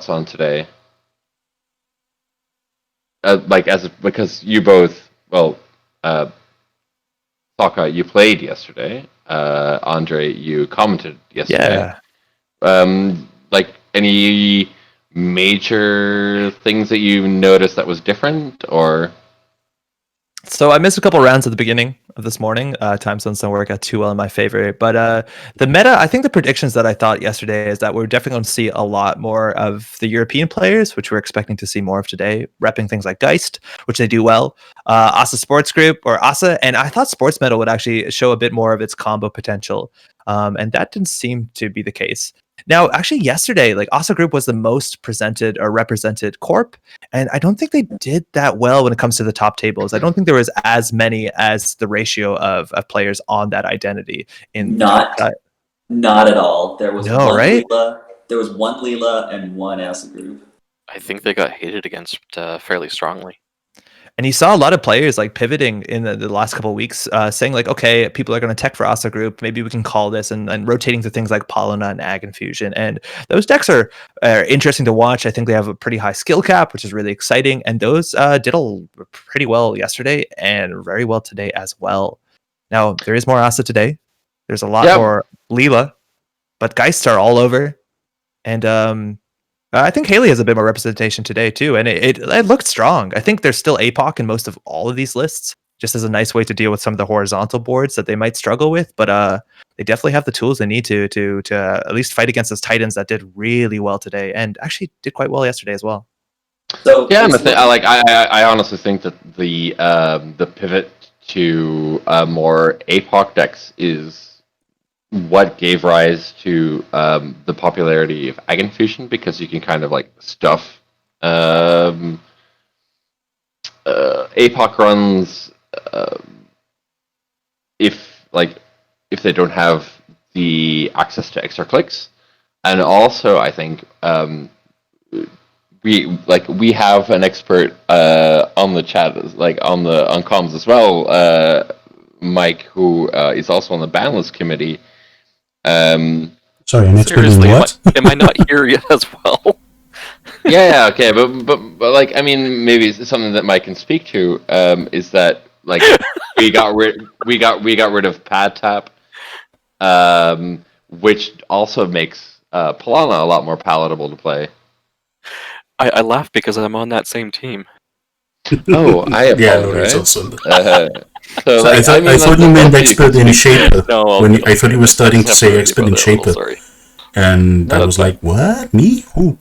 thoughts on today? Because you both, Sokka, you played yesterday. Andre, you commented yesterday. Yeah. Like any major things that you noticed that was different, or? So I missed a couple rounds at the beginning of this morning. Time zones don't work out too well in my favor. But the meta, I think the predictions that I thought yesterday is that we're definitely going to see a lot more of the European players, which we're expecting to see more of today, repping things like Geist, which they do well. Asa Sports Group or Asa, and I thought Sports Meta would actually show a bit more of its combo potential. And that didn't seem to be the case. Now, actually, yesterday, like Asa Group was the most presented or represented corp, and I don't think they did that well when it comes to the top tables. I don't think there was as many as the ratio of players on that identity in Not, top. Not at all. There was No, one right? Leela. There was one Leela and one Asa group. I think they got hated against fairly strongly. And you saw a lot of players like pivoting in the last couple of weeks, saying like, okay, people are going to tech for Asa Group. Maybe we can call this and rotating to things like Polina and Ag Infusion. And those decks are interesting to watch. I think they have a pretty high skill cap, which is really exciting. And those did pretty well yesterday and very well today as well. Now, there is more Asa today. There's a lot more Leela, but Geists are all over. And I think Haley has a bit more representation today too, and it looked strong. I think there's still APOC in most of all of these lists, just as a nice way to deal with some of the horizontal boards that they might struggle with. But they definitely have the tools they need to at least fight against those Titans that did really well today, and actually did quite well yesterday as well. So yeah, and I honestly think that the pivot to more APOC decks is what gave rise to the popularity of Ag Infusion, because you can kind of like stuff APOC runs if they don't have the access to extra clicks. And also I think we have an expert on the chat, like on comms as well, Mike, who is also on the ban list committee. Sorry, an expert in what? Am I not here yet as well? Yeah, okay, but like, I mean, maybe it's something that Mike can speak to. Is that like we got rid of pad tap, which also makes Polana a lot more palatable to play. I laugh because I'm on that same team. Oh, I apologize. Yeah, no, it's also. So like, I thought you meant expert in Shaper. No, I thought you were starting to say expert in Shaper. And I was like, what? Me? Who?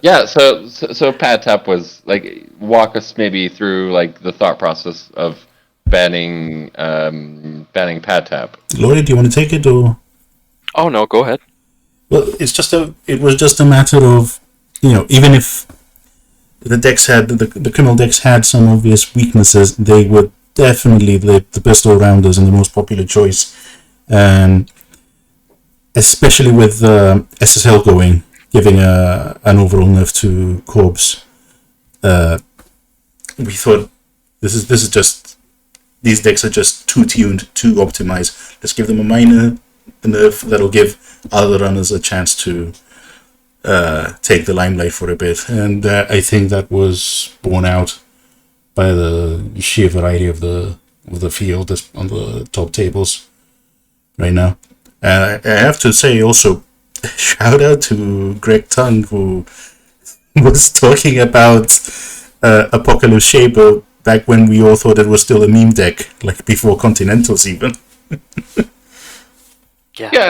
Yeah, so pad tap was like, walk us maybe through like the thought process of banning pad tap. Laurie, do you want to take it or? Oh no, go ahead. Well, it was just a matter of, even if the decks had the criminal decks had some obvious weaknesses, they were definitely the best all-rounders and the most popular choice, and especially with SSL giving an overall nerf to Corpse, we thought this is just, these decks are just too tuned, too optimized. Let's give them a minor nerf that'll give other runners a chance to take the limelight for a bit, and I think that was borne out by the sheer variety of the field on the top tables right now. And I have to say also, shout out to Greg Tung, who was talking about Apocalypse Shaper back when we all thought it was still a meme deck, like before Continentals even. Yeah,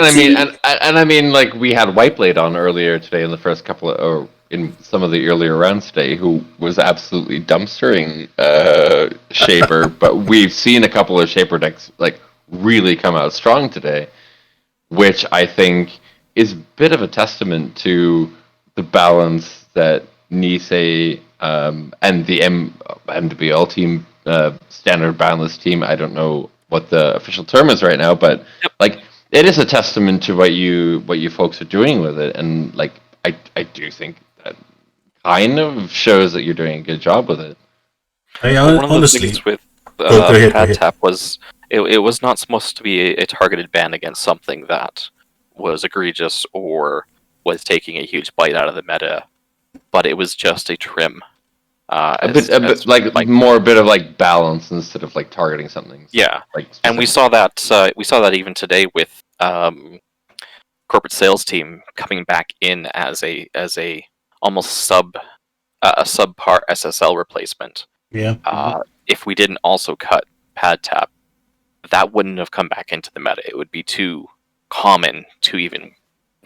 and I mean, like, we had Whiteblade on earlier today in the first couple of, or in some of the earlier rounds today, who was absolutely dumpstering Shaper, but we've seen a couple of Shaper decks like really come out strong today, which I think is a bit of a testament to the balance that Nisei and the MWL team, standard boundless team, I don't know what the official term is right now, but like, it is a testament to what you folks are doing with it, and like I do think that kind of shows that you're doing a good job with it. One of the things with pad tap was it was not supposed to be a targeted ban against something that was egregious or was taking a huge bite out of the meta, but it was just a trim. A bit more a bit of like balance instead of like targeting something. Yeah, like and we saw that even today with corporate sales team coming back in as a almost a subpar SSL replacement. Yeah. If we didn't also cut pad tap, that wouldn't have come back into the meta. It would be too common to even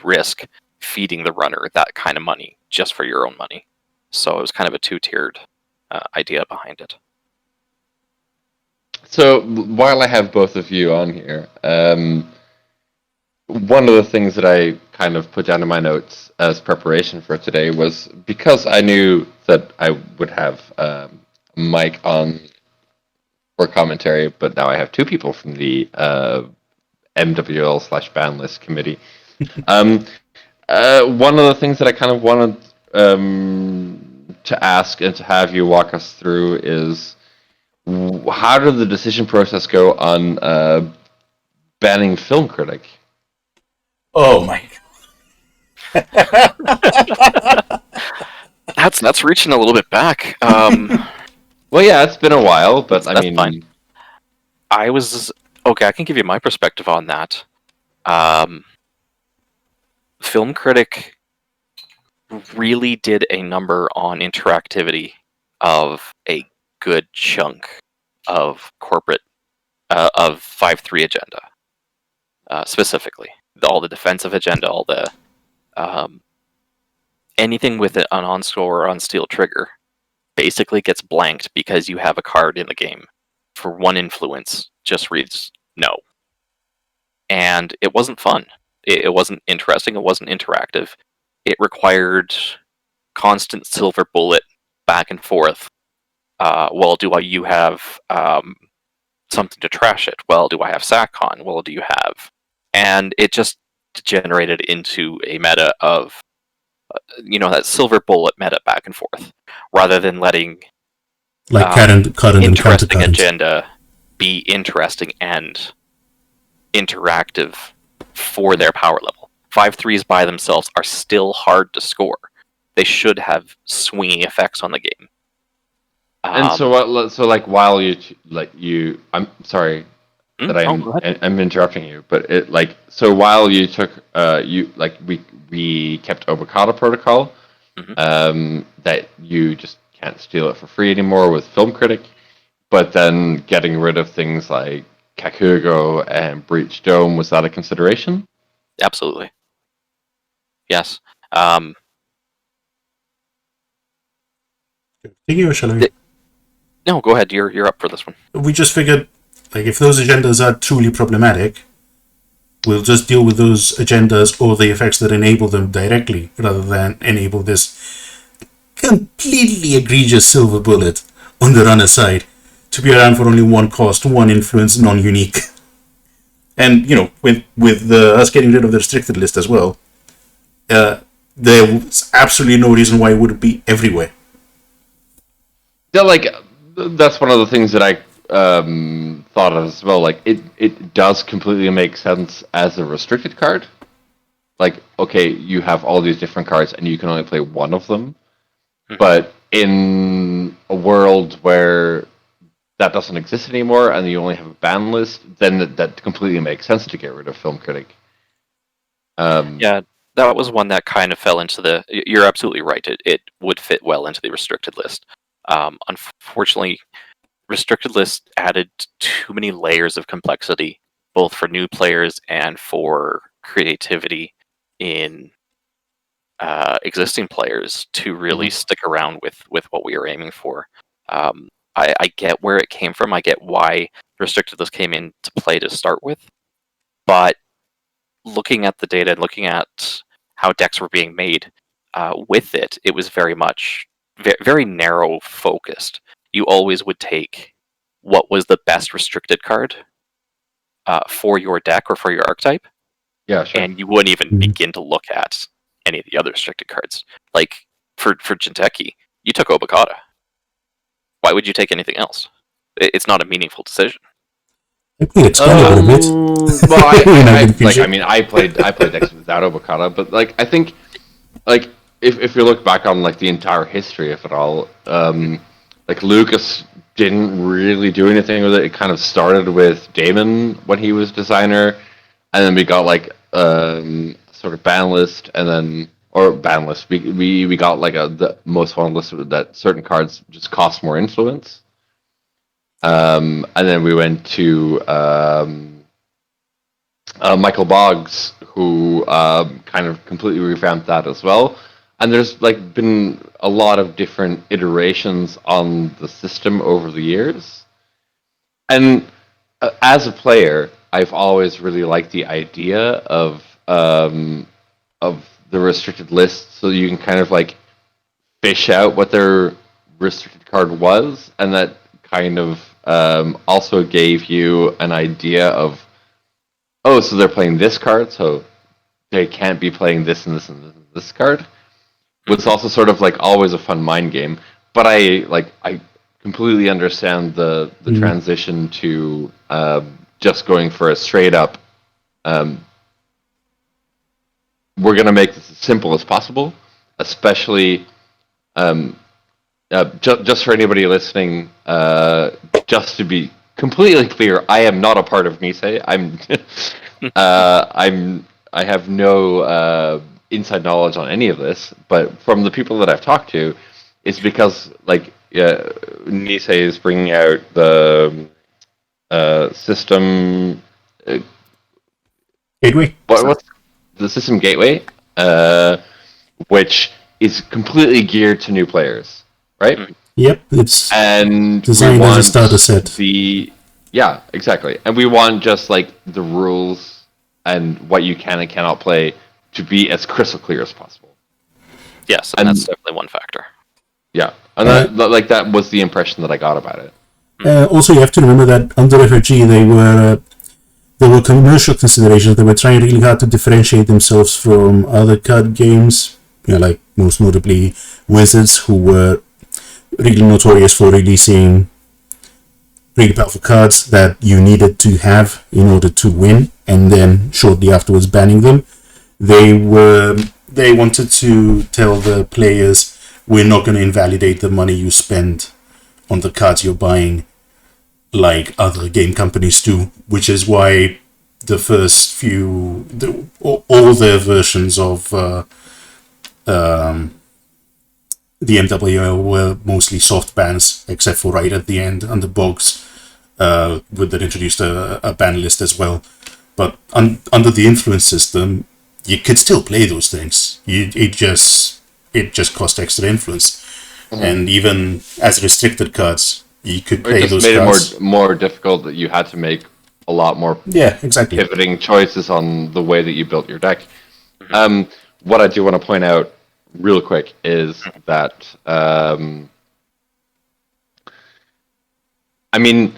risk feeding the runner that kind of money just for your own money. So it was kind of a two-tiered idea behind it. So while I have both of you on here, one of the things that I kind of put down in my notes as preparation for today was because I knew that I would have Mike on for commentary, but now I have two people from the MWL/ban list committee. One of the things that I kind of wanted to ask and to have you walk us through is how did the decision process go on banning Film Critic? Oh my. That's reaching a little bit back. Well, yeah, it's been a while, but I mean, fine. I can give you my perspective on that. Film Critic really did a number on interactivity of a good chunk of corporate of 5.3 agenda, specifically all the defensive agenda, all the anything with an on-score or on-steal trigger basically gets blanked because you have a card in the game for one influence just reads no, and it wasn't fun. It wasn't interesting. It wasn't interactive. It required constant silver bullet back and forth. Well, you have something to trash it? Well, do I have SACCON? Well, do you have? And it just degenerated into a meta of, that silver bullet meta back and forth, rather than letting current interesting agenda be interesting and interactive for their power level. 5.3s by themselves are still hard to score. They should have swinging effects on the game. And so what? So like while I'm sorry that I'm interrupting you, but while you took we kept Obokata Protocol, that you just can't steal it for free anymore with Film Critic, but then getting rid of things like Kakugo and Breach Dome, was that a consideration? Absolutely. Yes. Continue, or shall I? No, go ahead. You're up for this one. We just figured, if those agendas are truly problematic, we'll just deal with those agendas or the effects that enable them directly, rather than enable this completely egregious silver bullet on the runner side to be around for only one cost, one influence, non-unique. And, with us getting rid of the restricted list as well, there was absolutely no reason why it wouldn't be everywhere. Yeah, that's one of the things that I thought of as well. It does completely make sense as a restricted card. Okay, you have all these different cards and you can only play one of them. But in a world where that doesn't exist anymore and you only have a ban list, then that completely makes sense to get rid of Film Critic. Yeah, that was one that kind of fell into the... You're absolutely right. It would fit well into the restricted list. Unfortunately, restricted list added too many layers of complexity, both for new players and for creativity in existing players to really stick around with what we were aiming for. I get where it came from. I get why restricted list came into play to start with, but looking at the data and looking at how decks were being made with it, it was very much very narrow focused. You always would take what was the best restricted card for your deck or for your archetype. Yeah, sure. And you wouldn't even begin to look at any of the other restricted cards. Like for Jinteki, you took Obokata. Why would you take anything else? It's not a meaningful decision. I played Excalibur a bit. Well, I played decks without Obokata, but I think like if you look back on like the entire history of it all, like Lucas didn't really do anything with it. It kind of started with Damon when he was designer, and then we got like sort of ban list, and then or ban list. We got like the most fun list that certain cards just cost more influence. And then we went to Michael Boggs, who kind of completely revamped that as well. And there's like been a lot of different iterations on the system over the years. And as a player, I've always really liked the idea of the restricted list, so you can kind of like fish out what their restricted card was, and that kind of also gave you an idea of, oh, so they're playing this card, so they can't be playing this and this and this card. It's also sort of like always a fun mind game. But I completely understand the transition to just going for a straight up. We're gonna make this as simple as possible, especially just for anybody listening. Just to be completely clear, I am not a part of Nisei. I have no inside knowledge on any of this, but from the people that I've talked to, it's because like Nisei is bringing out the system Gateway. What's the system gateway, which is completely geared to new players, right? Yep, it's and designed as a starter set. Yeah, exactly. And we want just like the rules and what you can and cannot play to be as crystal clear as possible. Yes, and that's definitely one factor. Yeah, and that was the impression that I got about it. Also, you have to remember that under FFG there were commercial considerations. They were trying really hard to differentiate themselves from other card games, like most notably Wizards, who were really notorious for releasing really powerful cards that you needed to have in order to win, and then shortly afterwards banning them. They wanted to tell the players, we're not going to invalidate the money you spend on the cards you're buying like other game companies do, which is why the first few, all their versions of the MWL were mostly soft bans, except for right at the end under Boggs, that introduced a ban list as well. But under the influence system, you could still play those things. It just cost extra influence, and even as restricted cards, you could play those cards. It just made it more difficult. That you had to make a lot more pivoting choices on the way that you built your deck. What I do want to point out real quick is that I mean,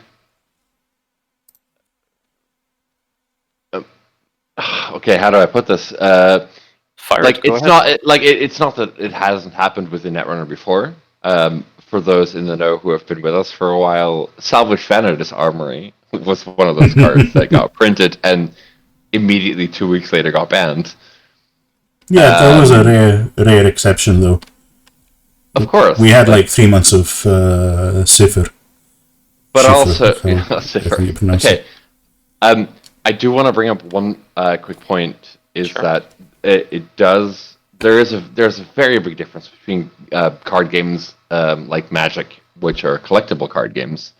okay, how do I put this? It's not that it hasn't happened within Netrunner before. For those in the know who have been with us for a while, Salvage Thanatos Armory was one of those cards that got printed and immediately 2 weeks later got banned. Yeah, that was a rare exception, though. Of course. We had like 3 months of Cipher. But also... Cipher. Okay. I do want to bring up one quick point, is that there's a very big difference between card games like Magic, which are collectible card games,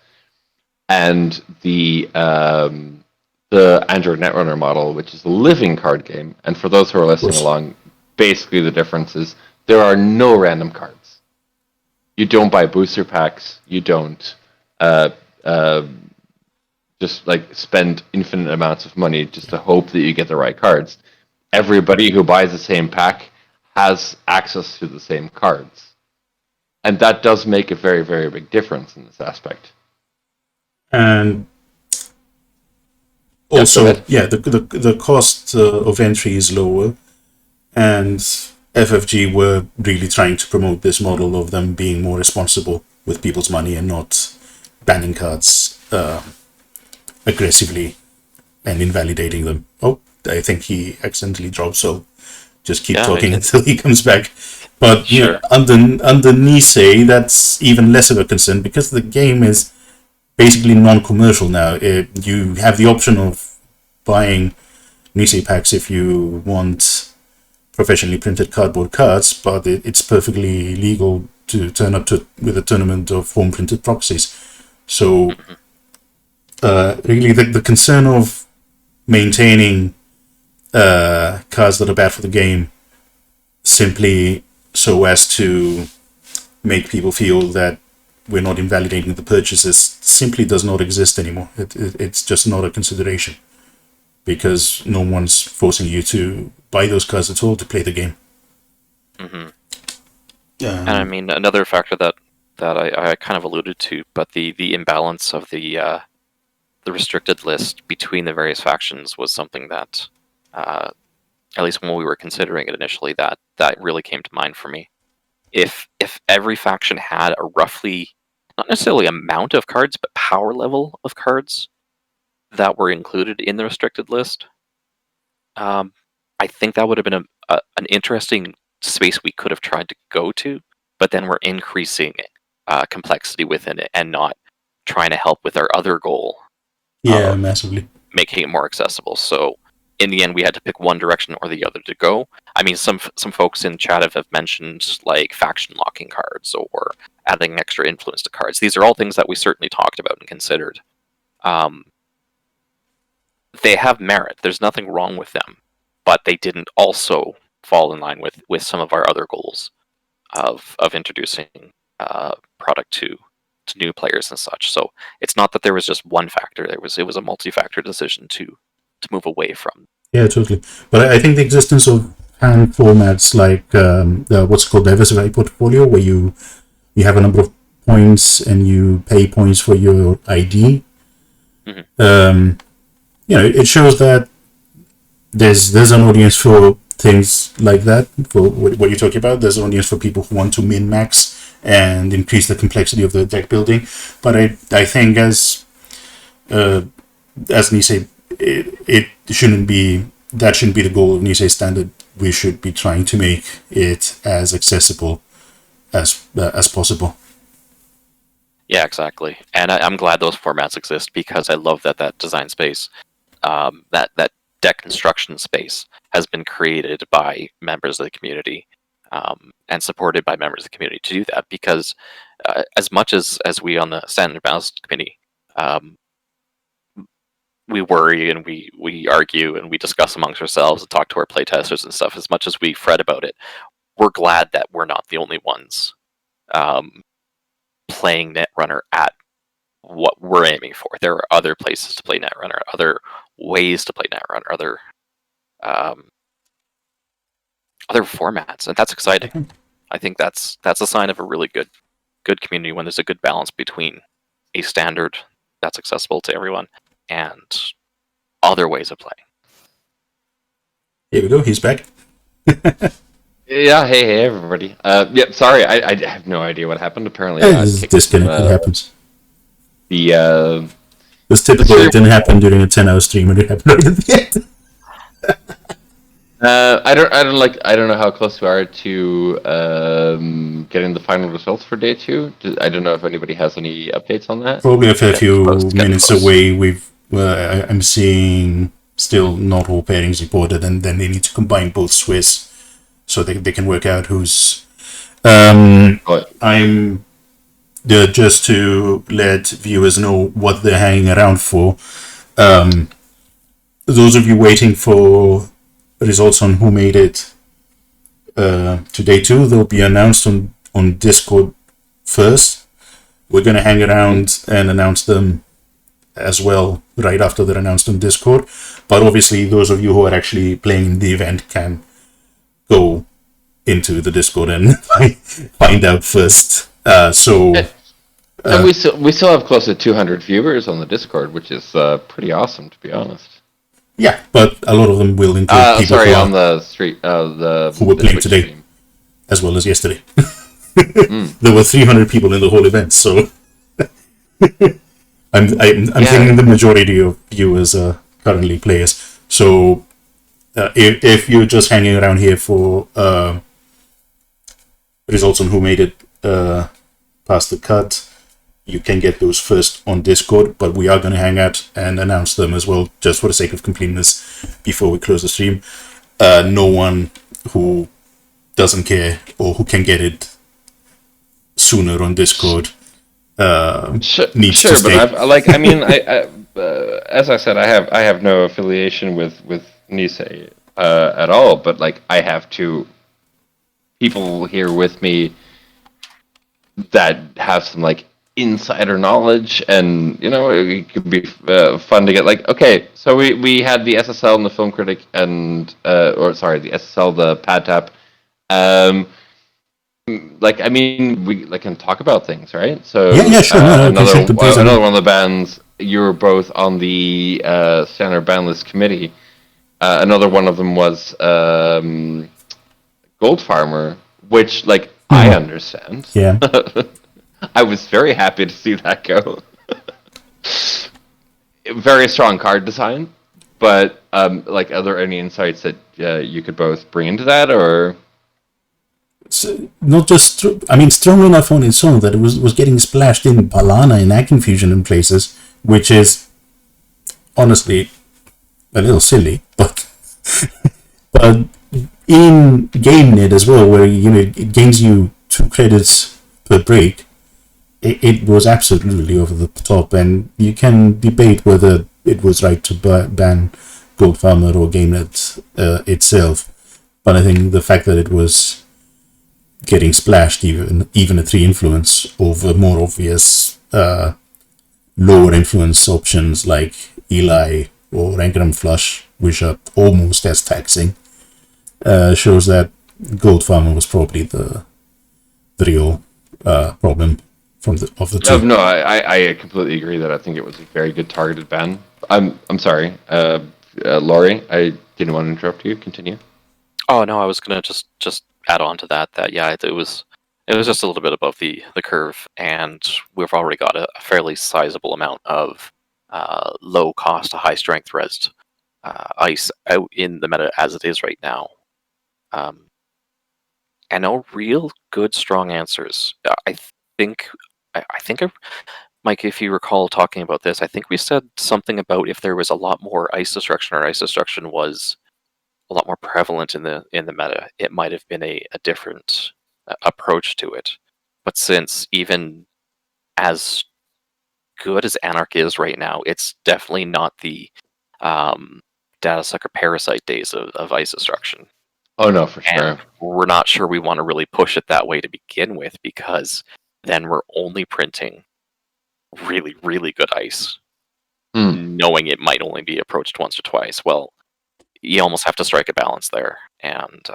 and the Android Netrunner model, which is a living card game. And for those who are listening along, basically the difference is there are no random cards. You don't buy booster packs. You don't just like spend infinite amounts of money just to hope that you get the right cards. Everybody who buys the same pack has access to the same cards. And that does make a very, very big difference in this aspect. And also, the cost of entry is lower, and FFG were really trying to promote this model of them being more responsible with people's money and not banning cards aggressively and invalidating them. Oh, I think he accidentally dropped, so just keep Yeah, talking it- until he comes back. But you know, Sure. under Nisei, that's even less of a concern because the game is basically non-commercial now. You have the option of buying Nisei packs if you want professionally printed cardboard cards, but it's perfectly legal to turn up to with a tournament of home printed proxies. So really the concern of maintaining cards that are bad for the game simply so as to make people feel that we're not invalidating the purchases simply does not exist anymore. It's just not a consideration because no one's forcing you to buy those cards at all to play the game. hmm And I mean, another factor that I kind of alluded to, but the imbalance of the restricted list between the various factions was something that, at least when we were considering it initially, that really came to mind for me. If every faction had a roughly, not necessarily amount of cards, but power level of cards that were included in the restricted list, I think that would have been an interesting space we could have tried to go to, but then we're increasing complexity within it and not trying to help with our other goal yeah, of massively. making it more accessible. So in the end, we had to pick one direction or the other to go. I mean, some folks in chat have mentioned like faction locking cards or adding extra influence to cards. These are all things that we certainly talked about and considered. They have merit. There's nothing wrong with them, but they didn't also fall in line with some of our other goals of introducing product to new players and such. So it's not that there was just one factor. It was a multi-factor decision to move away from. Yeah, totally. But I think the existence of hand formats like what's called diversified portfolio, where you have a number of points and you pay points for your ID. Mhm. You know, it shows that there's an audience for things like that, for what you're talking about. There's an audience for people who want to min-max and increase the complexity of the deck building. But I think as Nisei, it shouldn't be, that shouldn't be the goal of Nisei Standard. We should be trying to make it as accessible as possible. Yeah, exactly. And I'm glad those formats exist because I love that design space, that deck construction space has been created by members of the community and supported by members of the community to do that. Because as much as we on the Standard Balance Committee, we worry and we argue and we discuss amongst ourselves and talk to our playtesters and stuff, as much as we fret about it, we're glad that we're not the only ones playing Netrunner at what we're aiming for. There are other places to play Netrunner, other ways to play Netrunner, other formats, and that's exciting. I think that's a sign of a really good community when there's a good balance between a standard that's accessible to everyone and other ways of playing. Here we go. He's back. Yeah, hey everybody. Yep, sorry, I have no idea what happened. Apparently, I got This is kicked, disconnect. It happens. The It's typical. It didn't happen during a 10-hour stream. It happened right at the end. I don't know how close we are to getting the final results for day 2. I don't know if anybody has any updates on that. Probably a fair few close, getting minutes close. away. I'm seeing still not all pairings reported, and then they need to combine both Swiss so they can work out who's. I'm just to let viewers know what they're hanging around for. Those of you waiting for results on who made it to day 2, they'll be announced on Discord first. We're going to hang around and announce them as well right after they're announced on Discord. But obviously, those of you who are actually playing the event can go into the Discord and find out first. And we still have close to 200 viewers on the Discord, which is pretty awesome, to be honest. Yeah, but a lot of them will include people on the street, who were playing Twitch today, stream. as well as yesterday. There were 300 people in the whole event, so I'm thinking the majority of viewers are currently players. So if you're just hanging around here for results on who made it past the cut, you can get those first on Discord, but we are going to hang out and announce them as well, just for the sake of completeness, before we close the stream. No one who doesn't care or who can get it sooner on Discord needs to stay. But as I said, I have no affiliation with Nisei at all. But like, I have two people here with me that have some like insider knowledge, and you know, it could be fun to get like, okay, so we had the SSL and the Film Critic, and the SSL, the Pad Tap. Like, I mean, we like can talk about things, right? So yeah, sure. Another one of the bands. You were both on the standard ban list committee. Another one of them was Gold Farmer, which like I understand. Yeah. I was very happy to see that go. Very strong card design, but like, are there any insights that you could both bring into that, or? So not just, I mean, strong enough on its own that it was getting splashed in Balana and Ag Infusion in places, which is honestly a little silly, but in GameNet as well, where it gains you 2 credits per break, it was absolutely over the top, and you can debate whether it was right to ban Gold Farmer or GameNet itself, but I think the fact that it was getting splashed even at 3 influence over more obvious lower influence options like Eli or Engram Flush, which are almost as taxing, shows that Gold Farmer was probably the real problem of the two. No, I completely agree that I think it was a very good targeted ban. I'm sorry, Laurie, I didn't want to interrupt you. Continue. Oh no, I was gonna just add on to that. That yeah, it was just a little bit above the curve, and we've already got a fairly sizable amount of low cost to high strength resed ice out in the meta as it is right now. And no real good strong answers. I think, Mike, if you recall talking about this, I think we said something about if there was a lot more ice destruction, or ice destruction was a lot more prevalent in the meta, it might have been a different approach to it. But since even as good as Anarch is right now, it's definitely not the data sucker parasite days of ice destruction. Oh no, for sure. And we're not sure we want to really push it that way to begin with, because then we're only printing really, really good ice, knowing it might only be approached once or twice. Well, you almost have to strike a balance there, and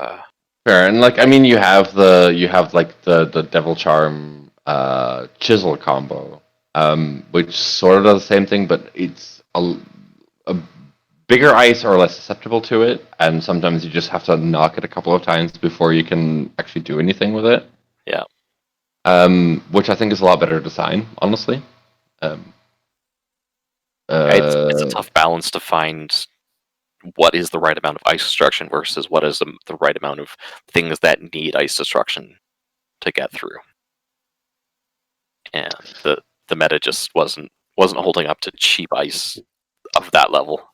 fair. And like, I mean, you have like the Devil Charm Chisel combo, which sort of does the same thing, but it's a bigger ice are less susceptible to it, and sometimes you just have to knock it a couple of times before you can actually do anything with it. Yeah. Which I think is a lot better design, honestly. It's a tough balance to find what is the right amount of ice destruction versus what is the right amount of things that need ice destruction to get through. And the meta just wasn't holding up to cheap ice of that level.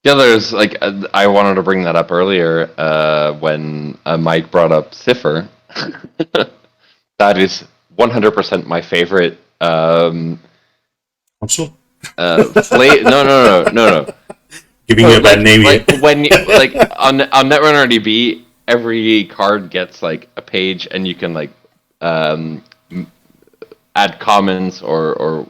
Yeah, there's like, I wanted to bring that up earlier when Mike brought up Cipher. That is 100% my favorite. Also, no. Giving you a bad name like, yet. When you, like on Netrunner DB, every card gets like a page, and you can like add comments or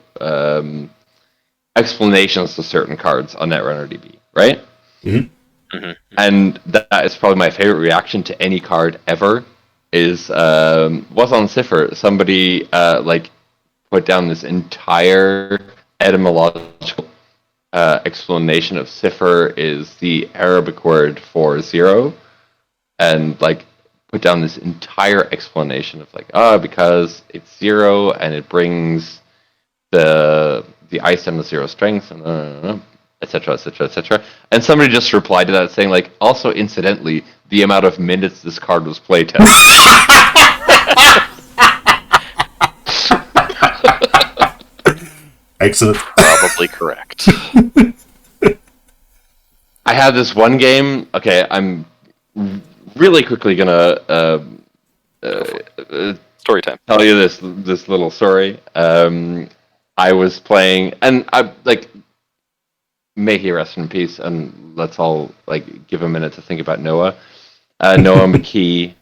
explanations to certain cards on Netrunner DB, right? Mm-hmm. Mm-hmm. And that is probably my favorite reaction to any card ever. Is was on Cipher. Somebody like put down this entire etymological explanation of Cipher is the Arabic word for 0, and like put down this entire explanation of like, because it's 0 and it brings the ice down to 0 strength, etc., etc., etc. And somebody just replied to that saying, like, also incidentally, the amount of minutes this card was play tested. Excellent. Probably correct. I had this one game. Okay, I'm really quickly gonna Story time. tell you this little story. I was playing, and I like, may he rest in peace, and let's all like give a minute to think about Noah. Noah McKee,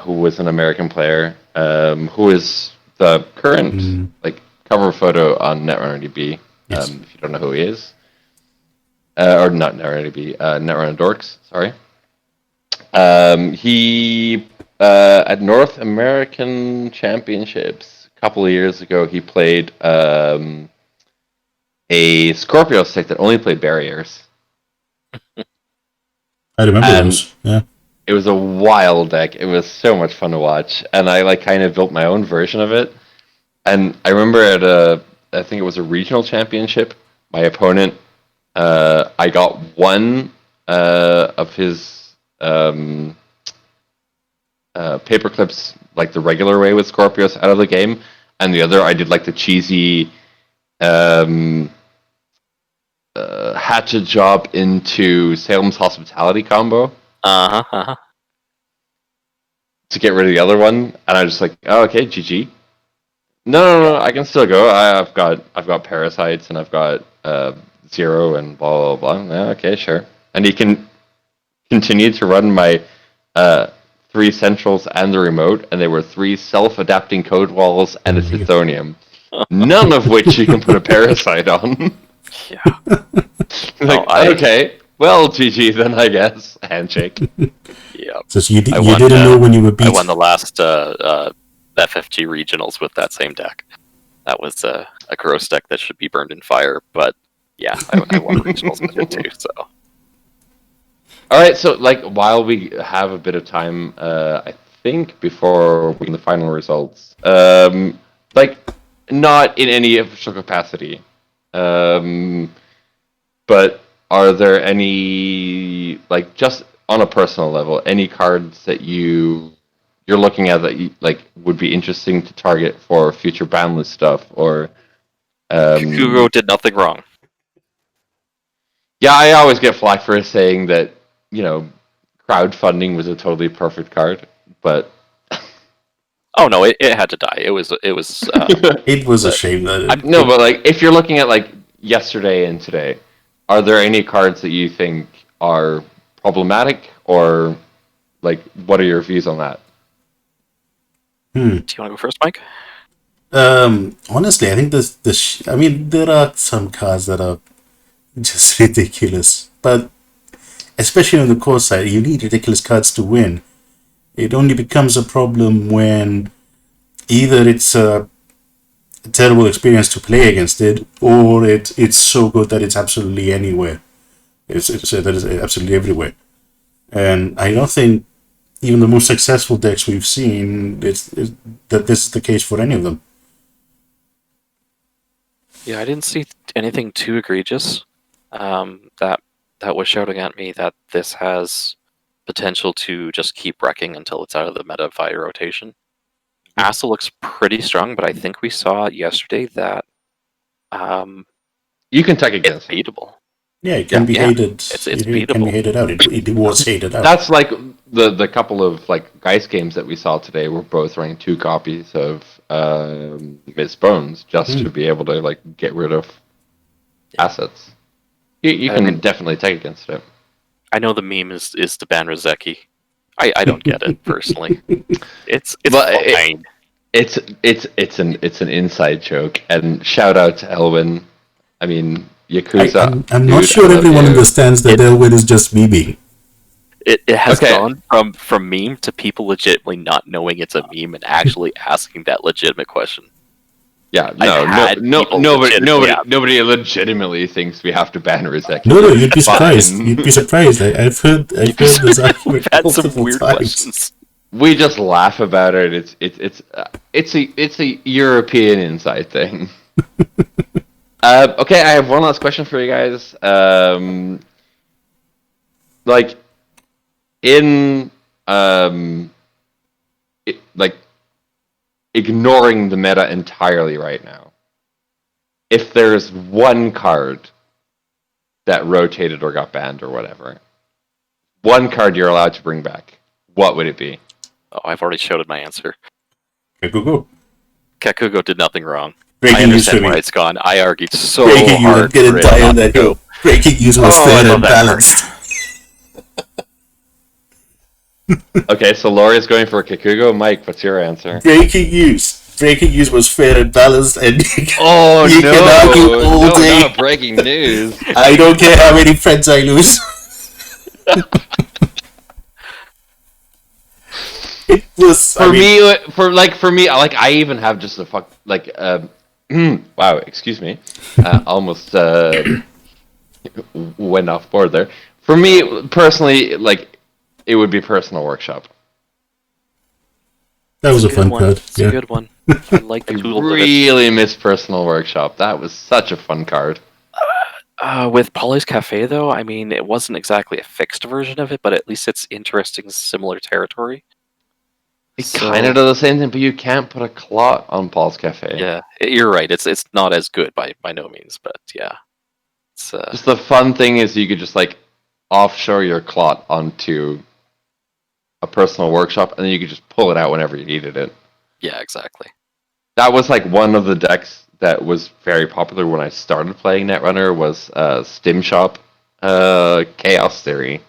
who was an American player, who is the current like cover photo on Netrunner DB. Yes. If you don't know who he is, or not Netrunner DB, Netrunner Dorks. Sorry. He at North American Championships a couple of years ago, he played a Scorpio stick that only played barriers. I remember And those. Yeah. it was a wild deck. It was so much fun to watch, and I like kind of built my own version of it. And I remember at I think it was a regional championship, my opponent, I got one of his paper clips like the regular way with Scorpios out of the game, and the other I did like the cheesy hatchet job into Salem's Hospitality combo to get rid of the other one, and I was just like, oh, okay, GG. No, I can still go. I've got parasites and I've got zero and blah blah blah. Yeah, okay, sure. And he can continue to run my 3 centrals and the remote, and they were 3 self-adapting code walls and a Tithonium, none of which you can put a parasite on. Yeah. Like, okay, well, GG then, I guess. Handshake. Yeah. So you won, didn't know when you were beat. I won the last FFG regionals with that same deck. That was a gross deck that should be burned in fire, but yeah, I won regionals with it too. So. All right, so like while we have a bit of time, I think before we get the final results, like not in any official capacity, but are there any, like, just on a personal level, any cards that you're looking at that you, like, would be interesting to target for future ban list stuff, or Kugo did nothing wrong. Yeah, I always get flack for saying that, you know, crowdfunding was a totally perfect card, but Oh no, it had to die. It was It was a shame that no, but like if you're looking at like yesterday and today, are there any cards that you think are problematic, or like what are your views on that? Do you want to go first, Mike? Honestly, I think I mean, there are some cards that are just ridiculous, but especially on the core side, you need ridiculous cards to win. It only becomes a problem when either it's a terrible experience to play against it, or it's so good that it's absolutely anywhere. It's absolutely everywhere. And I don't think even the most successful decks we've seen that this is the case for any of them. Yeah, I didn't see anything too egregious. That was shouting at me that this has potential to just keep wrecking until it's out of the meta via rotation. Asa looks pretty strong, but I think we saw yesterday that You can tech against it's beatable. Yeah, it can be hated. It's it can beatable. be hated out. It was hated out. That's like the couple of like Geist games that we saw today were both running 2 copies of Miss Bones just to be able to like get rid of assets. You can definitely take against it. I know the meme is to ban Rozeki. I don't get it personally. It's But fine. It's an inside joke, and shout out to Elwin. I mean, Yakuza. I'm not dude, sure I love everyone you. understands that Elwin is just memeing. It has Okay. gone from meme to people legitimately not knowing it's a meme and actually asking that legitimate question. Yeah, I've had people legitimately ask. nobody legitimately thinks we have to ban Rizeki. No, you'd be Fine. surprised. You'd be surprised. I've heard this argument We've had some multiple weird times. questions. We just laugh about it. It's a European inside thing. Okay, I have one last question for you guys. Like in like ignoring the meta entirely right now, if there's one card that rotated or got banned or whatever, one card you're allowed to bring back, what would it be? Oh, I've already shouted my answer. Kakugo. Kakugo did nothing wrong. Breaking I news for understand me. why it's gone. I argued so Breaking news. I'm hard getting for it tired not of that. to go. Breaking news was Oh, I fair love and that balanced. Okay, so Laurie's going for Kikugo. Mike, what's your answer? Breaking news. Breaking news was fair and balanced, and Oh you no! can argue all No, day. not breaking news. I don't care how many friends I lose. It was For me, I even have just a fuck like wow, excuse me, almost went off board there. For me personally, like it would be Personal Workshop. That was a Good fun one. card. It's a Yeah. good one. I like the I tool of it. really miss Personal Workshop. That was such a fun card. With Polly's Cafe, though, I mean, it wasn't exactly a fixed version of it, but at least it's interesting, similar territory. It So- kind of does the same thing, but you can't put a clot on Paul's Cafe. Yeah, you're right. It's not as good by no means, but yeah, it's Just the fun thing is you could just like offshore your clot onto a Personal Workshop, and then you could just pull it out whenever you needed it. yeah, exactly. That was like one of the decks that was very popular when I started playing Netrunner was Stim Shop Chaos Theory.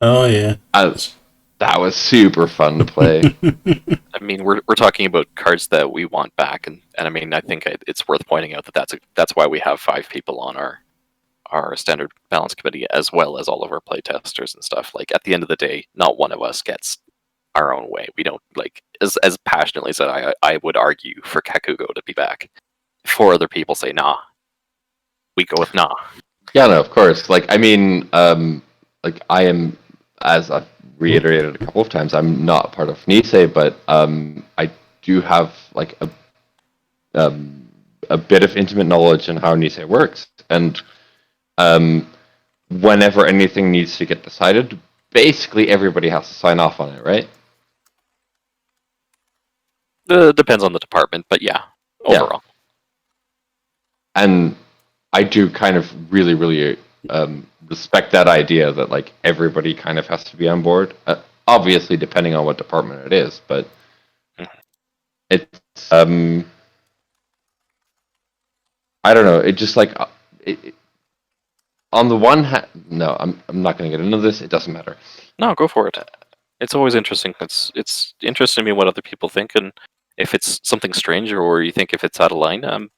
Oh yeah. That was super fun to play. I mean, we're talking about cards that we want back, and I mean, I think it's worth pointing out that that's why we have 5 people on our standard balance committee, as well as all of our playtesters and stuff. Like at the end of the day, not one of us gets our own way. We don't like as passionately as I would argue for Kakugo to be back. 4 other people say nah. We go with nah. Yeah, no, of course. Like, I mean, like I am, as I've reiterated a couple of times, I'm not part of Nisei, but I do have like a bit of intimate knowledge in how Nisei works, and whenever anything needs to get decided, basically everybody has to sign off on it, right? Depends on the department, but yeah, overall. And I do kind of really respect that idea that like everybody kind of has to be on board. Obviously, depending on what department it is, but it's I don't know. It just like on the one hand, no, I'm not going to get into this. It doesn't matter. No, go for it. It's always interesting. It's interesting to me what other people think, and if it's something strange or you think if it's out of line. No.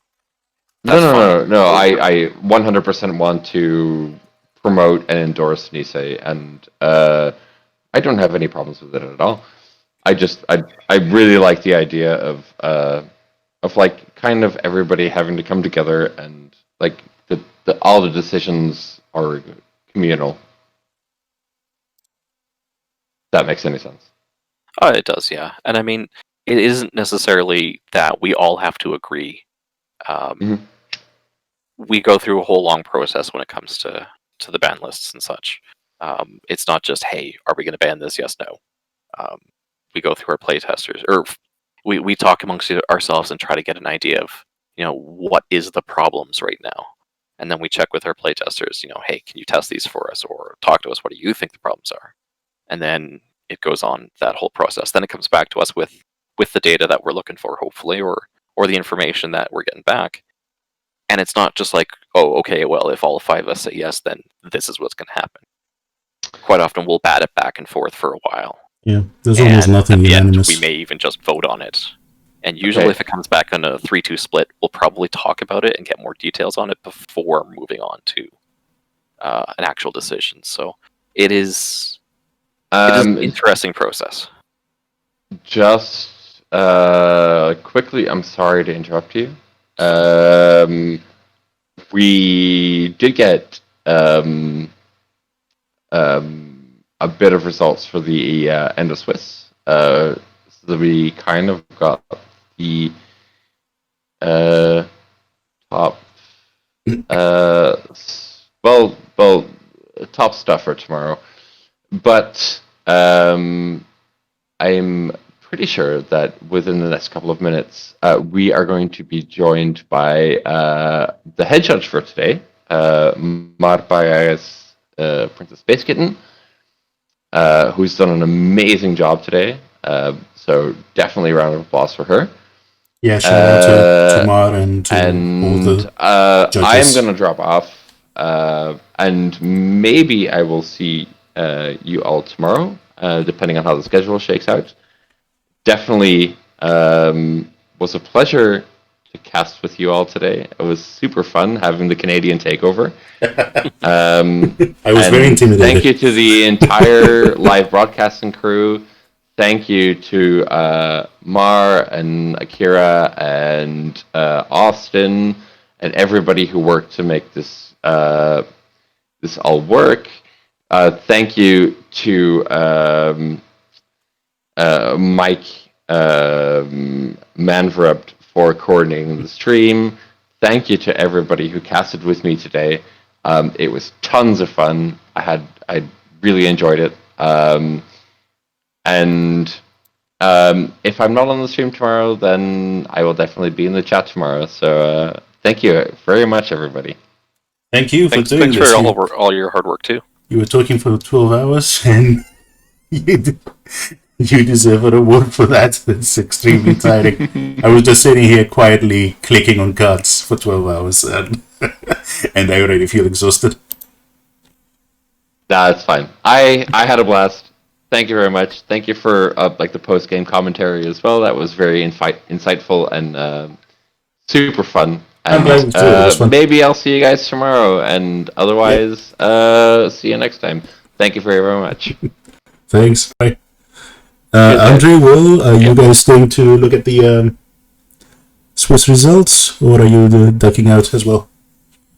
I 100% want to promote and endorse Nisei, and I don't have any problems with it at all. I really like the idea of like kind of everybody having to come together and like all the decisions are communal. If that makes any sense. Oh, it does, yeah. And I mean, it isn't necessarily that we all have to agree. We go through a whole long process when it comes to the ban lists and such. It's not just, hey, are we going to ban this? Yes, no. We go through our playtesters, or we talk amongst ourselves and try to get an idea of, what is the problems right now, and then we check with our playtesters. Hey, can you test these for us, or talk to us? What do you think the problems are? And then it goes on that whole process. Then it comes back to us with the data that we're looking for, hopefully, or the information that we're getting back. And it's not just like, oh, okay, well, if all 5 of us say yes, then this is what's going to happen. Quite often, we'll bat it back and forth for a while. Yeah, there's almost nothing at the unanimous. End, we may even just vote on it. And usually, if it comes back on a 3-2 split, we'll probably talk about it and get more details on it before moving on to an actual decision. So it is an interesting process. Just quickly, I'm sorry to interrupt you. We did get a bit of results for the end of Swiss. So we kind of got the top well, top stuff for tomorrow. But I'm pretty sure that within the next couple of minutes, we are going to be joined by the head judge for today, Marpaya's Princess Space Kitten, who's done an amazing job today. So definitely a round of applause for her. Yeah, shout out to Mar and to all the judges. I am going to drop off, and maybe I will see you all tomorrow, depending on how the schedule shakes out. Definitely was a pleasure to cast with you all today. It was super fun having the Canadian takeover. I was very intimidated. Thank you to the entire live broadcasting crew. Thank you to Mar and Akira and Austin and everybody who worked to make this this all work. Thank you to Mike Manverupt for coordinating the stream. Thank you to everybody who casted with me today. It was tons of fun. I really enjoyed it. And if I'm not on the stream tomorrow, then I will definitely be in the chat tomorrow. So thank you very much, everybody. Thank you for doing this. Thanks for all your hard work, too. You were talking for 12 hours, and you deserve an award for that. It's extremely tiring. I was just sitting here quietly clicking on cards for 12 hours, and I already feel exhausted. Nah, it's fine. I had a blast. Thank you very much. Thank you for the post game commentary as well. That was very insightful and super fun. And maybe I'll see you guys tomorrow. And otherwise, see you next time. Thank you very, very much. Thanks. Bye. Andre, Will, are you guys staying to look at the Swiss results, or are you ducking out as well?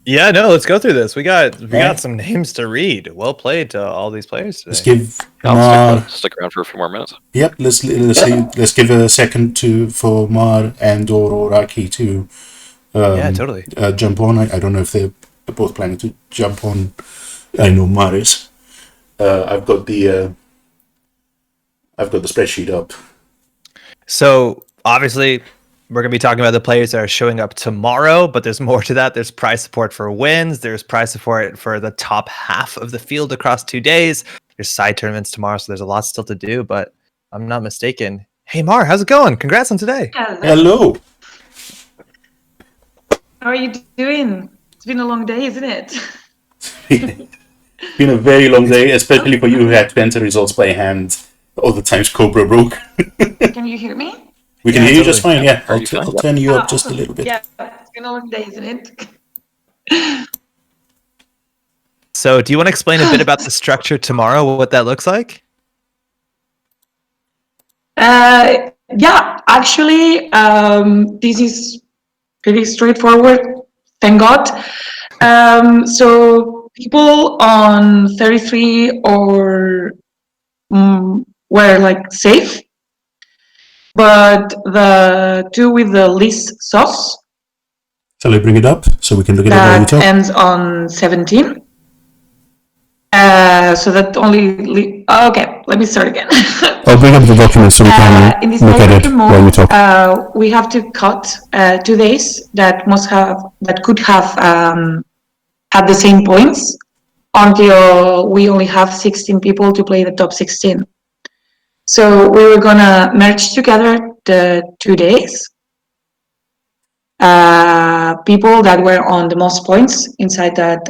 Yeah, no, let's go through this. We got some names to read. Well played to all these players today. Let's give I'll stick around for a few more minutes. Yep, let's give a second for Mar and or Raki to totally jump on. I don't know if they're both planning to jump on. I know Mar is. I've got the spreadsheet up. So obviously, we're going to be talking about the players that are showing up tomorrow, but there's more to that. There's prize support for wins. There's prize support for the top half of the field across 2 days. There's side tournaments tomorrow, so there's a lot still to do, but I'm not mistaken. Hey, Mar, how's it going? Congrats on today. Hello. How are you doing? It's been a long day, isn't it? It's been a very long day, especially for you who had to enter results by hand all the times Cobra broke. Can you hear me? We can hear you just fine, yeah. I'll fine? turn you up just a little bit. Yeah, it's been a long day, isn't it? So do you want to explain a bit about the structure tomorrow, what that looks like? Yeah, actually, this is pretty straightforward, thank God. So people on 33 or were safe, but the two with the least sauce. Shall I bring it up so we can look at it while we talk? That ends on 17. So that only... okay, let me start again. I'll bring up the document so we can in this look at it while we talk. We have to cut 2 days that could have had the same points until we only have 16 people to play the top 16. So we were gonna merge together the 2 days. People that were on the most points inside that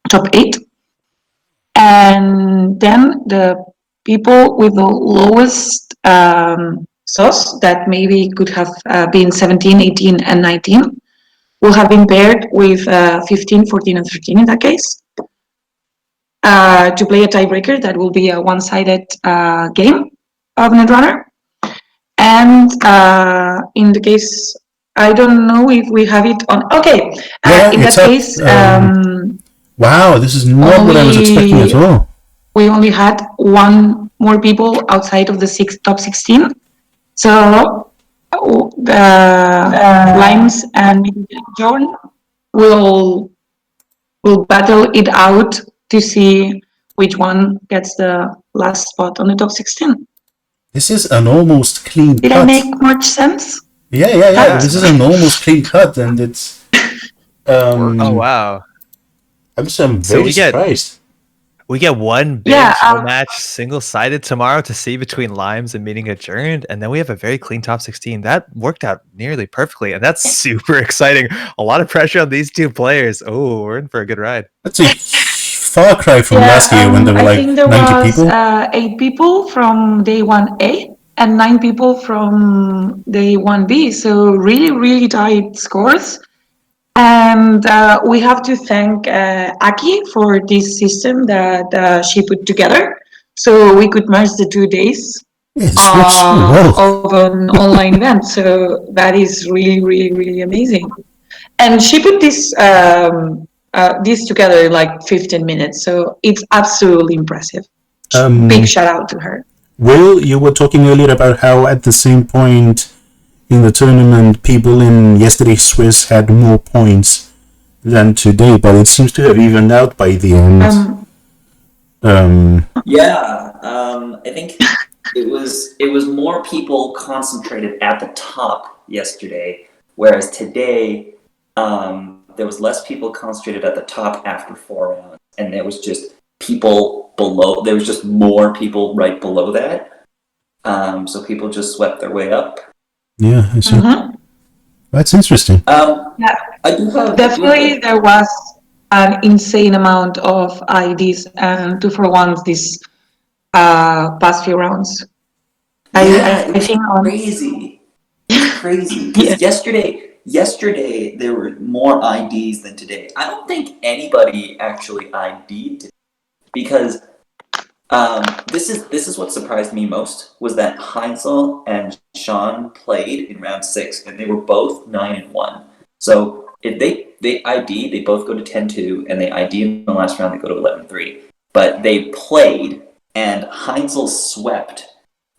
top 8. And then the people with the lowest sauce that maybe could have been 17, 18, and 19 will have been paired with 15, 14, and 13 in that case to play a tiebreaker that will be a one-sided game of Netrunner. And in the case, I don't know if we have it on. Okay, in that case, wow, this is not what I was expecting at all. We only had one more people outside of the top 16. So the Limes and John we'll battle it out to see which one gets the last spot on the top 16. This is an almost clean Did cut. I make much sense? Yeah. This is an almost clean cut, and it's. Oh wow! I'm So very surprised. We get one big Yeah, match single-sided tomorrow to see between Limes and Meeting Adjourned, and then we have a very clean top 16. That worked out nearly perfectly, and that's super exciting. A lot of pressure on these two players. Oh, we're in for a good ride. That's a far cry from last year when there were I like think there 90 was, people. 8 people from day 1A and 9 people from day 1B. So really, really tight scores. And we have to thank Aki for this system that she put together, so we could merge the 2 days Yes, well. of an online event. So that is really, really, really amazing. And she put this together in like 15 minutes. So it's absolutely impressive. Big shout out to her. Will, you were talking earlier about how at the same point in the tournament, people in yesterday's Swiss had more points than today, but it seems to have evened out by the end. I think it was more people concentrated at the top yesterday, whereas today there was less people concentrated at the top after 4 rounds, and there was just people below. There was just more people right below that, so people just swept their way up. Yeah, I see. That's interesting. Yeah, I do have definitely there was an insane amount of IDs and 2-for-1s this past few rounds. Yeah, I think crazy. It's crazy because yesterday there were more IDs than today. I don't think anybody actually ID'd today because this is what surprised me most was that Heinzel and Sean played in round 6 and they were both 9-1. So if they ID, they both go to 10-2, and they ID in the last round, they go to 11-3. But they played, and Heinzel swept.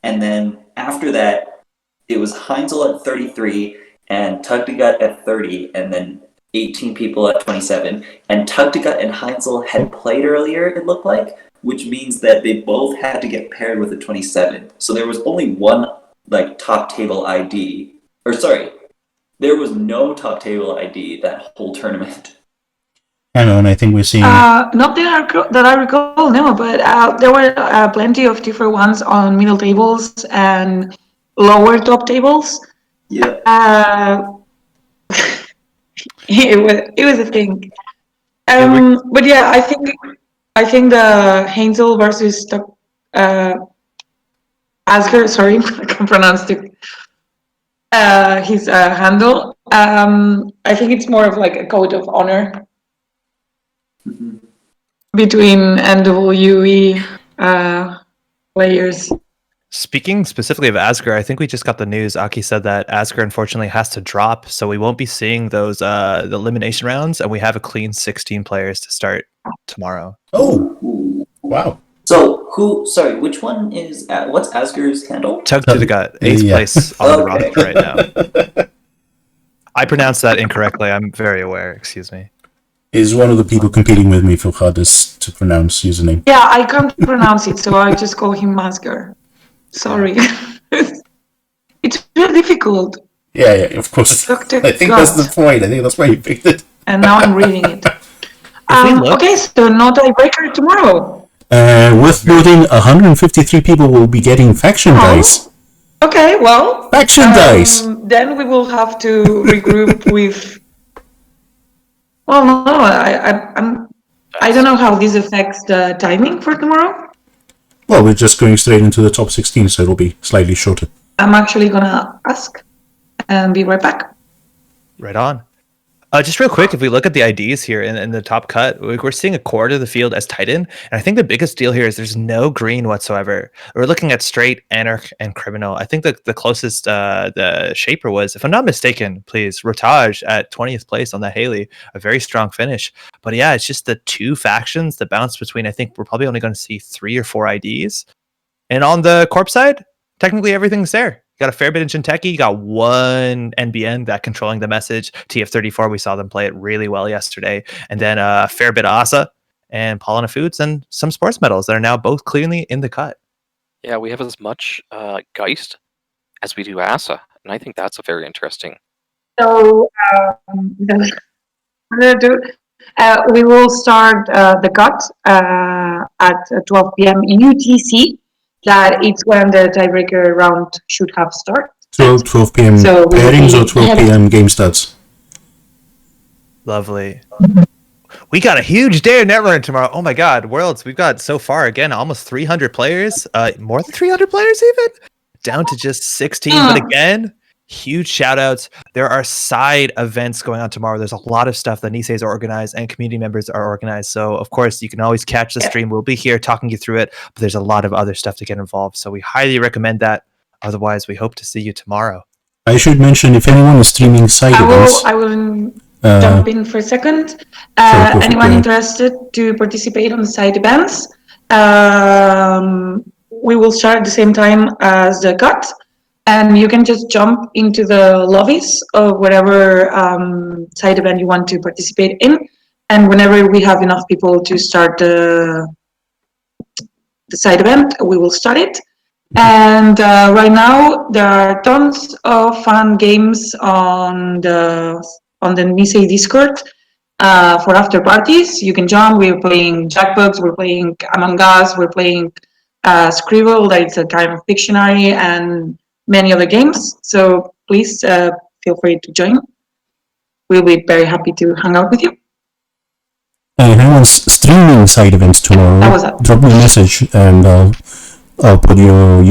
And then after that, it was Heinzel at 33, and Tugdegut at 30, and then 18 people at 27. And Tugdegut and Heinzel had played earlier, it looked like, which means that they both had to get paired with a 27. So there was only one top table ID. Or sorry, there was no top table ID that whole tournament. I know, and I think we're seeing... not that I recall, no, but there were plenty of 2-for-1s on middle tables and lower top tables. Yeah. It was a thing. But yeah, I think the Heinzel versus Asger, sorry, I can't pronounce his handle. I think it's more of like a code of honor between NWE players. Speaking specifically of Asger, I think we just got the news. Aki said that Asger unfortunately has to drop, so we won't be seeing those the elimination rounds, and we have a clean 16 players to start tomorrow. Oh, wow. So which one is, what's Asger's handle? Tug to the gut, 8th place on the roster right now. I pronounced that incorrectly. I'm very aware. Excuse me. Is one of the people competing with me for hardest to pronounce username. Yeah, I can't pronounce it, so I just call him Asger. Sorry. It's really difficult. Yeah, of course. I think that's the point. I think that's why you picked it. And now I'm reading it. Okay, so no tiebreaker tomorrow. Worth noting, 153 people will be getting faction dice. Okay, well... Faction dice! Then we will have to regroup with... Well, no, I don't know how this affects the timing for tomorrow. Well, we're just going straight into the top 16, so it'll be slightly shorter. I'm actually gonna ask and be right back. Right on. Just real quick, if we look at the IDs here in the top cut, we're seeing a quarter of the field as Titan. And I think the biggest deal here is there's no green whatsoever. We're looking at straight, Anarch, and Criminal. I think that the closest the Shaper was, if I'm not mistaken, please, Rotage at 20th place on that Haley. A very strong finish. But yeah, it's just the two factions that bounce between. I think we're probably only going to see 3 or 4 IDs. And on the Corp side, technically everything's there. got a fair bit in Jinteki. You got one NBN that controlling the message. TF34, we saw them play it really well yesterday. And then a fair bit of Asa and Paulina Foods and some sports medals that are now both clearly in the cut. Yeah, we have as much Geist as we do Asa, and I think that's a very interesting. So we will start the cut at 12 p.m. UTC. That it's when the tiebreaker round should have started. 12 p.m. So pairings or 12 p.m. game starts? Lovely. We got a huge day of Netrunner tomorrow. Oh my God, Worlds. We've got so far, again, almost 300 players. More than 300 players even? Down to just 16. But again, huge shout outs. There are side events going on tomorrow. There's a lot of stuff that Niseis are organized and community members are organized. So, of course, you can always catch the stream. We'll be here talking you through it. But there's a lot of other stuff to get involved. So we highly recommend that. Otherwise, we hope to see you tomorrow. I should mention, if anyone is streaming side events... I will jump in for a second. Anyone interested to participate on the side events, we will start at the same time as the cut, and you can just jump into the lobbies of whatever side event you want to participate in, and whenever we have enough people to start the side event, we will start it. And right now there are tons of fun games on the Nisei Discord for after parties. You can join. We're playing Jackbox, we're playing Among Us, we're playing Scribble, that is a kind of Pictionary, and many other games. So please feel free to join. We'll be very happy to hang out with you. If anyone's streaming side events tomorrow, drop me a message and I'll put your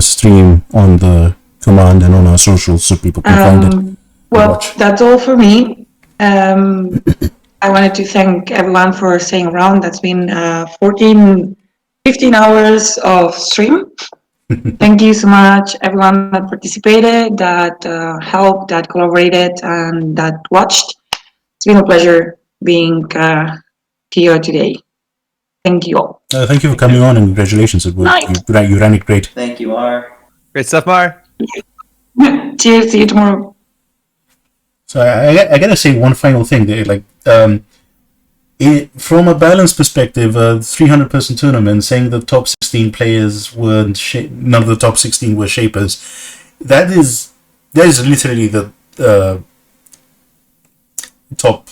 stream on the command and on our socials so people can find it. Well, that's all for me. I wanted to thank everyone for staying around. That's been 15 hours of stream. Thank you so much, everyone that participated, that helped, that collaborated, and that watched. It's been a pleasure being here today. Thank you all. Thank you for coming on, and congratulations. You ran it great. Thank you, Mar. Great stuff, Mar. Cheers. See you tomorrow. So I gotta say one final thing. From a balance perspective, a 300-person tournament, saying the top 16 players weren't none of the top 16 were shapers. That is literally the top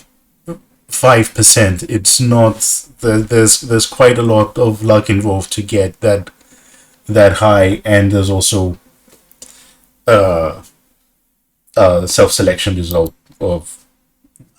5%. It's not. There's quite a lot of luck involved to get that high, and there's also self-selection result of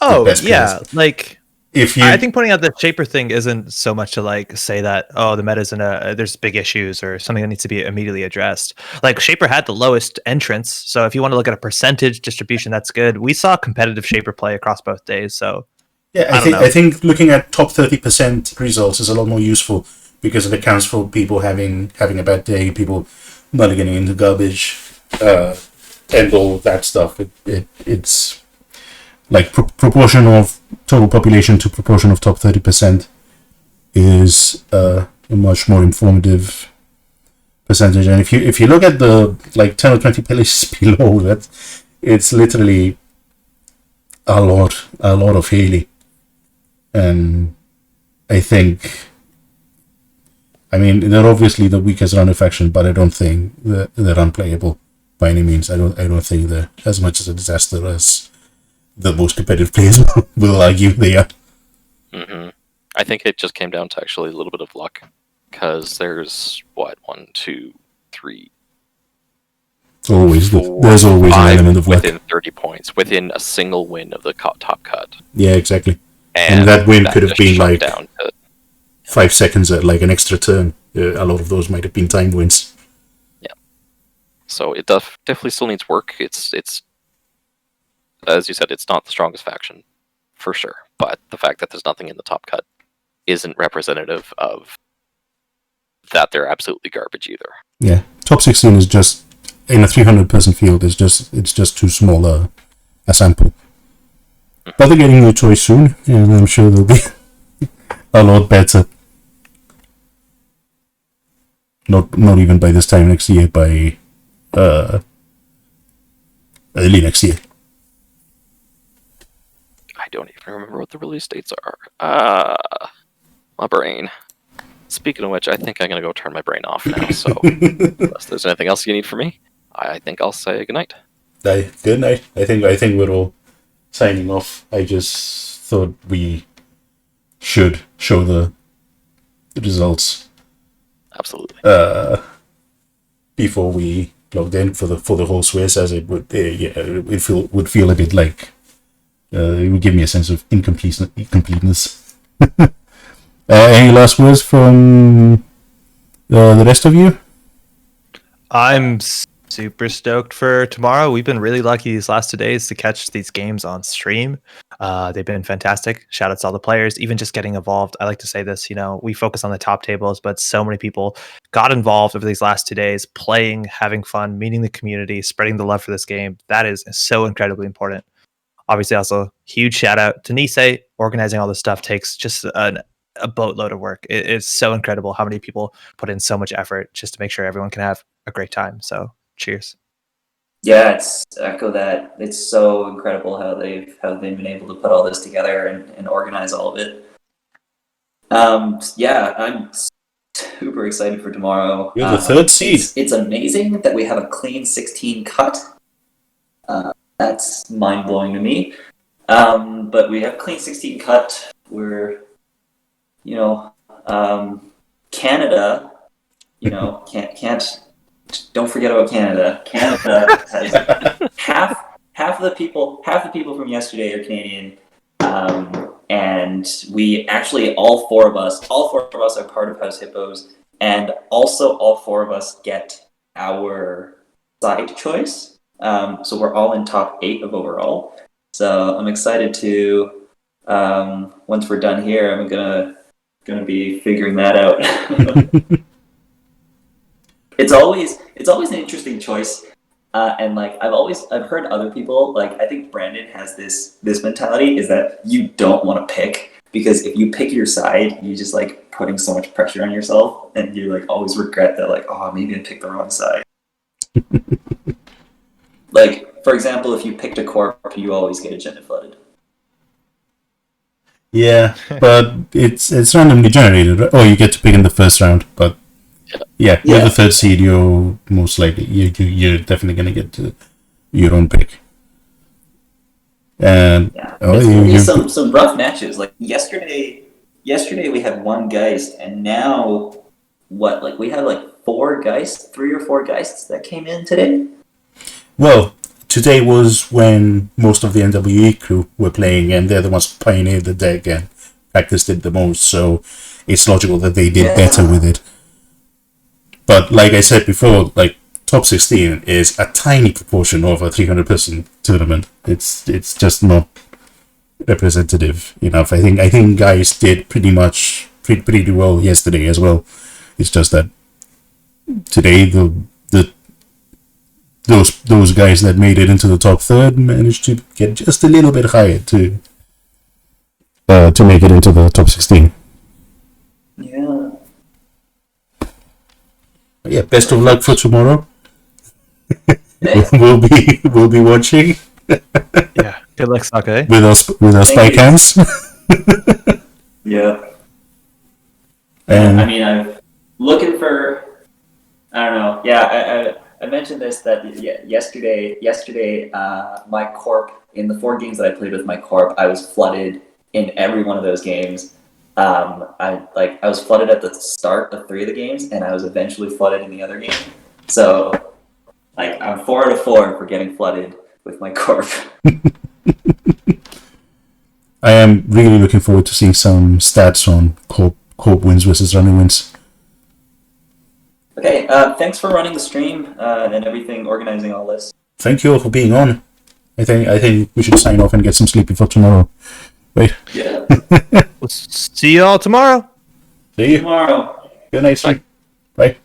the best players. Like I think pointing out the shaper thing isn't so much to like say that the meta's there's big issues or something that needs to be immediately addressed. Like shaper had the lowest entrance, so if you want to look at a percentage distribution, that's good. We saw competitive shaper play across both days, so yeah, I think looking at top 30% results is a lot more useful because it accounts for people having a bad day, people not getting into garbage, and all that stuff. It's like proportion of total population to proportion of top 30% is a much more informative percentage. And if you look at the like 10 or 20 places below that, it's literally a lot of Haley. And I think, I mean, they're obviously the weakest runner faction, but I don't think they're unplayable by any means. I don't think they're as much as a disaster as the most competitive players will argue they are. Mm-hmm. I think it just came down to actually a little bit of luck, because there's 1, 2, 3. There's always an element of luck within 30 points, within a single win of the top cut. Yeah, exactly. And that win could have been like down to 5 seconds at like an extra turn. A lot of those might have been timed wins. Yeah. So it definitely still needs work. It's as you said, it's not the strongest faction, for sure. But the fact that there's nothing in the top cut isn't representative of that they're absolutely garbage either. Yeah, top 16 is just in a 300-person field. It's just too small a sample. But they're getting a new choice soon, and I'm sure they'll be a lot better. Not even by this time next year, by early next year. I don't even remember what the release dates are. My brain. Speaking of which, I think I'm going to go turn my brain off now, so unless there's anything else you need from me, I think I'll say goodnight. Good night. I think we're all signing off. I just thought we should show the results Absolutely. before we logged in for the whole Swiss, as it would would feel a bit like it would give me a sense of incompleteness. Any last words from the rest of you? I'm super stoked for tomorrow. We've been really lucky these last 2 days to catch these games on stream. They've been fantastic. Shout out to all the players, even just getting involved. I like to say this, we focus on the top tables, but so many people got involved over these last 2 days, playing, having fun, meeting the community, spreading the love for this game. That is so incredibly important. Obviously, also huge shout out to Nisei. Organizing all this stuff takes just a boatload of work. It's so incredible how many people put in so much effort just to make sure everyone can have a great time. So cheers. Yeah, it's echo that. It's so incredible how they've been able to put all this together and organize all of it. Yeah, I'm super excited for tomorrow. You're the third seed. It's amazing that we have a clean 16 cut. That's mind blowing to me. But we have clean 16 cut. We're, Canada. Can't. Don't forget about Canada. Canada has half the people from yesterday are Canadian, and we actually all four of us are part of House Hippos, and also all four of us get our side choice. So we're all in top 8 of overall. So I'm excited to once we're done here, I'm gonna be figuring that out. It's always an interesting choice, and I've heard other people, I think Brandon has this mentality is that you don't want to pick, because if you pick your side, you just putting so much pressure on yourself, and you always regret that oh, maybe I picked the wrong side. For example, if you picked a corp, you always get agenda flooded. Yeah, but it's randomly generated, right? Oh, you get to pick in the first round, but yeah, with the third seed, you're most likely you're definitely gonna get to your own pick. And some rough matches. Yesterday we had one Geist, and now we have 4 Geists, 3 or 4 Geists that came in today. Well, today was when most of the NWE crew were playing, and they're the ones who pioneered the deck and practiced it the most, so it's logical that they did better with it. But like I said before, top 16 is a tiny proportion of a 300-person tournament. It's just not representative enough. I think guys did pretty well yesterday as well. It's just that today those guys that made it into the top third managed to get just a little bit higher to make it into the top 16. Yeah. Yeah, best of luck for tomorrow. we'll be watching. Yeah, good luck, Sake. With our spy cams. Yeah. And I'm looking for. I don't know. Yeah, I mentioned this that yesterday, my corp in the 4 games that I played with my corp, I was flooded in every one of those games. I was flooded at the start of 3 of the games, and I was eventually flooded in the other game. So, I'm 4 out of 4 for getting flooded with my corp. I am really looking forward to seeing some stats on corp wins versus running wins. Okay, thanks for running the stream and everything, organizing all this. Thank you all for being on. I think we should sign off and get some sleep before tomorrow. Right? Yeah. We'll see you all tomorrow. See you Tomorrow. Good night, Bye.